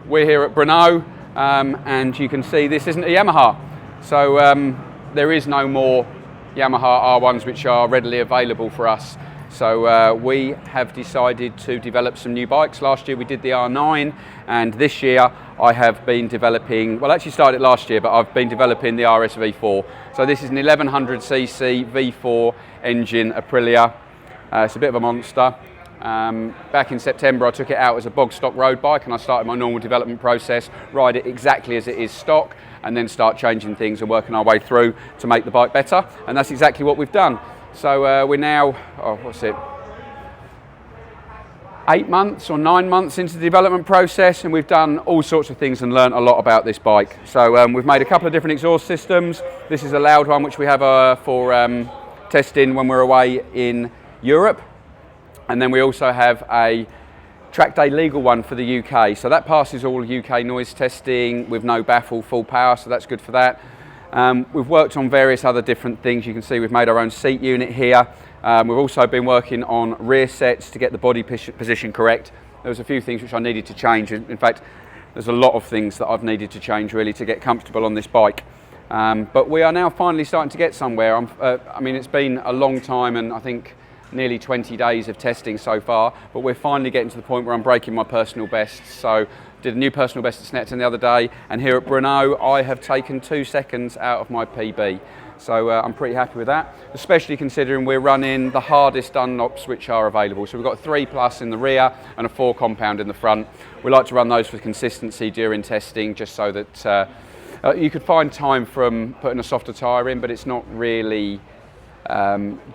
we're here at Brno, and you can see this isn't a Yamaha. So there is no more Yamaha R1s which are readily available for us. So we have decided to develop some new bikes. Last year we did the R9, and this year I have been developing, well, actually started last year, but I've been developing the RSV4. So this is an 1100cc V4 engine Aprilia. It's a bit of a monster. Back in September I took it out as a bog stock road bike, and I started my normal development process, ride it exactly as it is stock, and then start changing things and working our way through to make the bike better. And that's exactly what we've done. So we're now, 8 months or 9 months into the development process, and we've done all sorts of things and learnt a lot about this bike. So we've made a couple of different exhaust systems. This is a loud one which we have for testing when we're away in Europe. And then we also have a track day legal one for the UK. So that passes all UK noise testing with no baffle, full power, so that's good for that. We've worked on various other different things. You can see we've made our own seat unit here. We've also been working on rear sets to get the body position correct. There was a few things which I needed to change. In fact, there's a lot of things that I've needed to change really to get comfortable on this bike. But we are now finally starting to get somewhere. I mean, it's been a long time, and I think nearly 20 days of testing so far, but we're finally getting to the point where I'm breaking my personal best. So did a new personal best at Seton the other day, and here at Brno I have taken 2 seconds out of my PB. So I'm pretty happy with that, especially considering we're running the hardest unlocks which are available. So we've got a 3+ in the rear and a 4 compound in the front. We like to run those for consistency during testing, just so that you could find time from putting a softer tyre in, but it's not really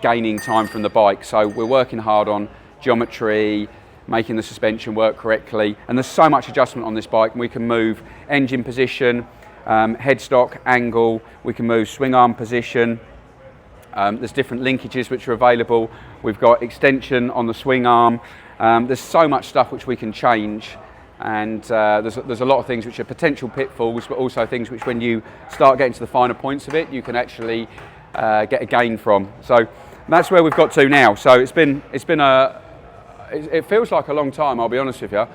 gaining time from the bike. So we're working hard on geometry, making the suspension work correctly, and there's so much adjustment on this bike. We can move engine position, headstock angle, we can move swing arm position. There's different linkages which are available. We've got extension on the swing arm. There's so much stuff which we can change, and there's a lot of things which are potential pitfalls, but also things which, when you start getting to the finer points of it, you can actually get a gain from. So that's where we've got to now. So it feels like a long time, I'll be honest with you.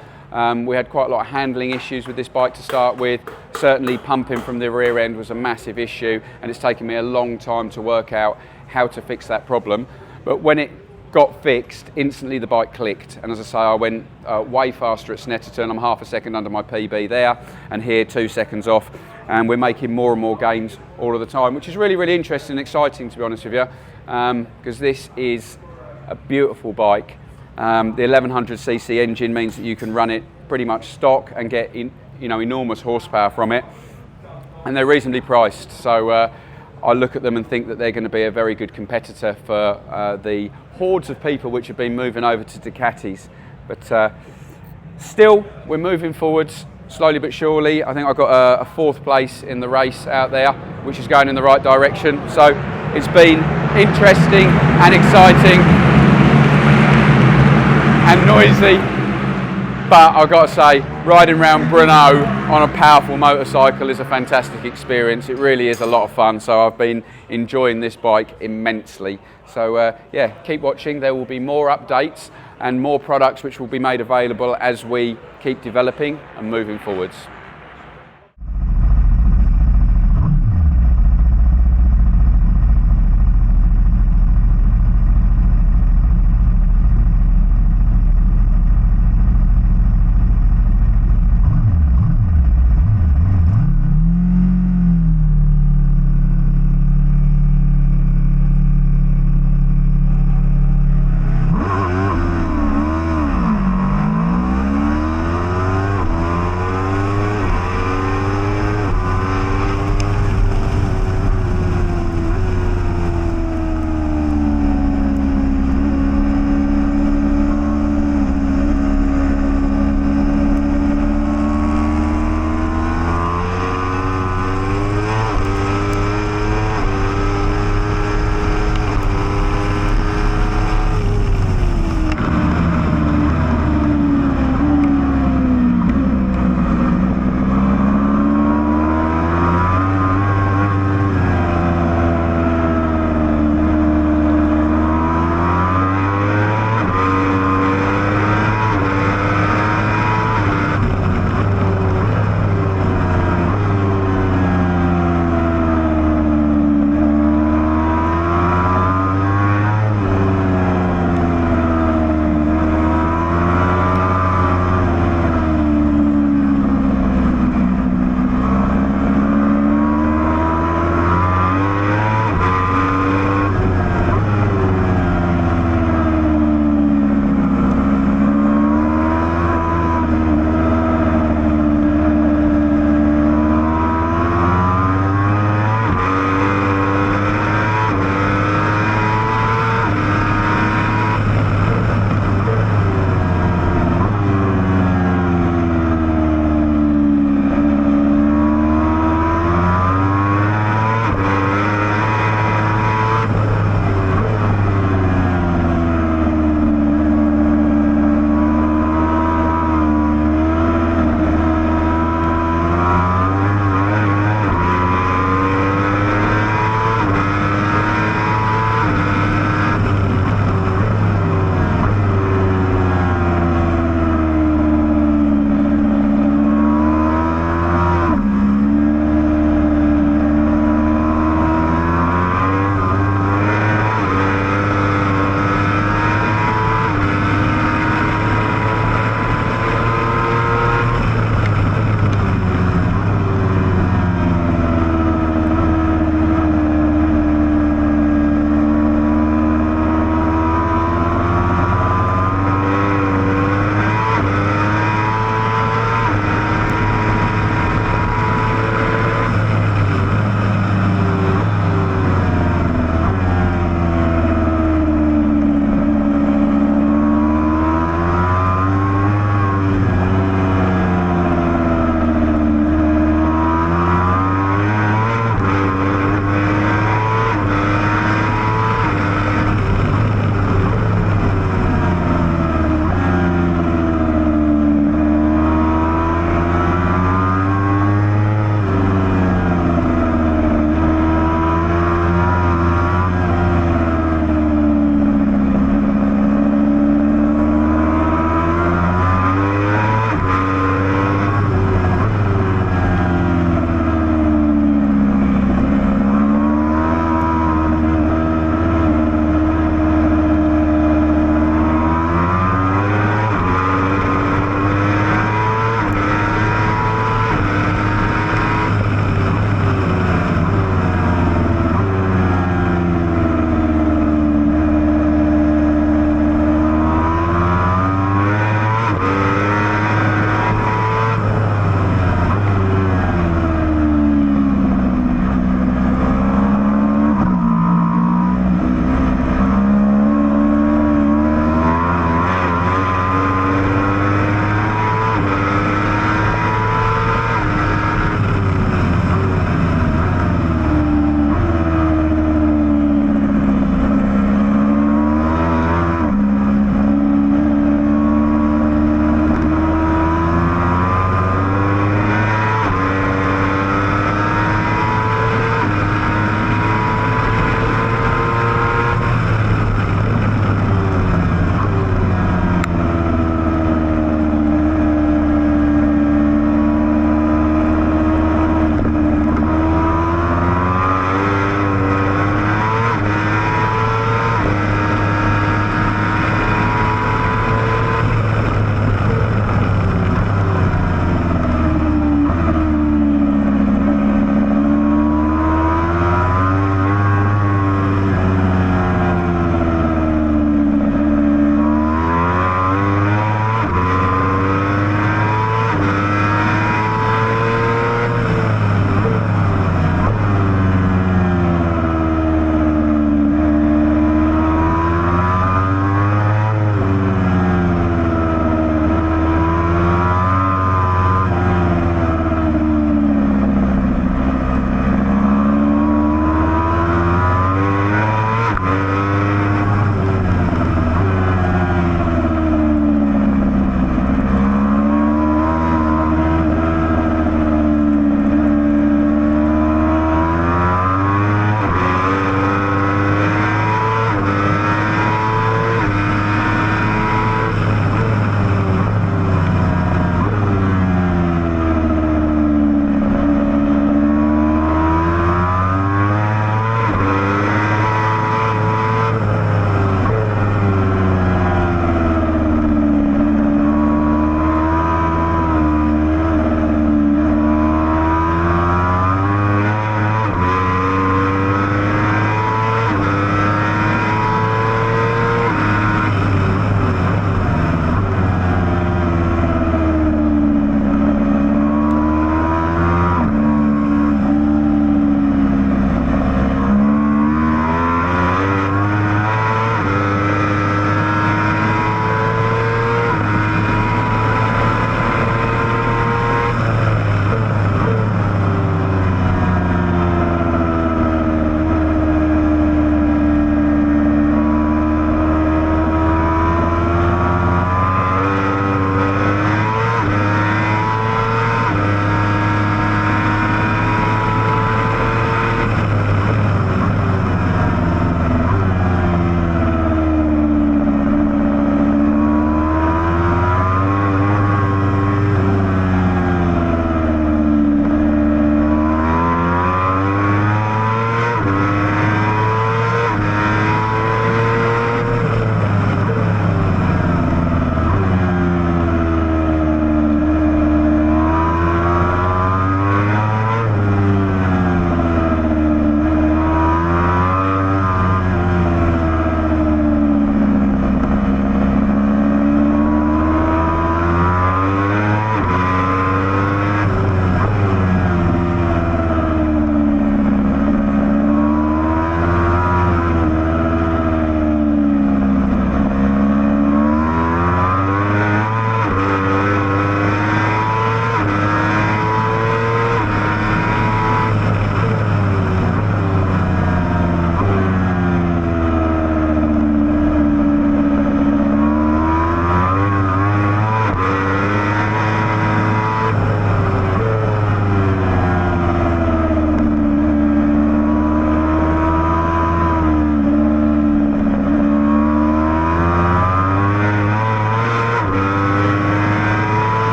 We had quite a lot of handling issues with this bike to start with. Certainly pumping from the rear end was a massive issue, and it's taken me a long time to work out how to fix that problem. But when it got fixed, instantly the bike clicked. And as I say, I went way faster at Seton. I'm half a second under my PB there, and here 2 seconds off. And we're making more and more gains all of the time, which is really, really interesting and exciting, to be honest with you, because this is a beautiful bike. The 1100cc engine means that you can run it pretty much stock and get enormous horsepower from it, and they're reasonably priced. So I look at them and think that they're going to be a very good competitor for the hordes of people which have been moving over to Ducatis. But still, we're moving forwards slowly but surely. I think I've got a 4th place in the race out there, which is going in the right direction. So it's been interesting and exciting and noisy, but I've got to say, riding around Brno on a powerful motorcycle is a fantastic experience. It really is a lot of fun, so I've been enjoying this bike immensely. So yeah, keep watching. There will be more updates and more products which will be made available as we keep developing and moving forwards.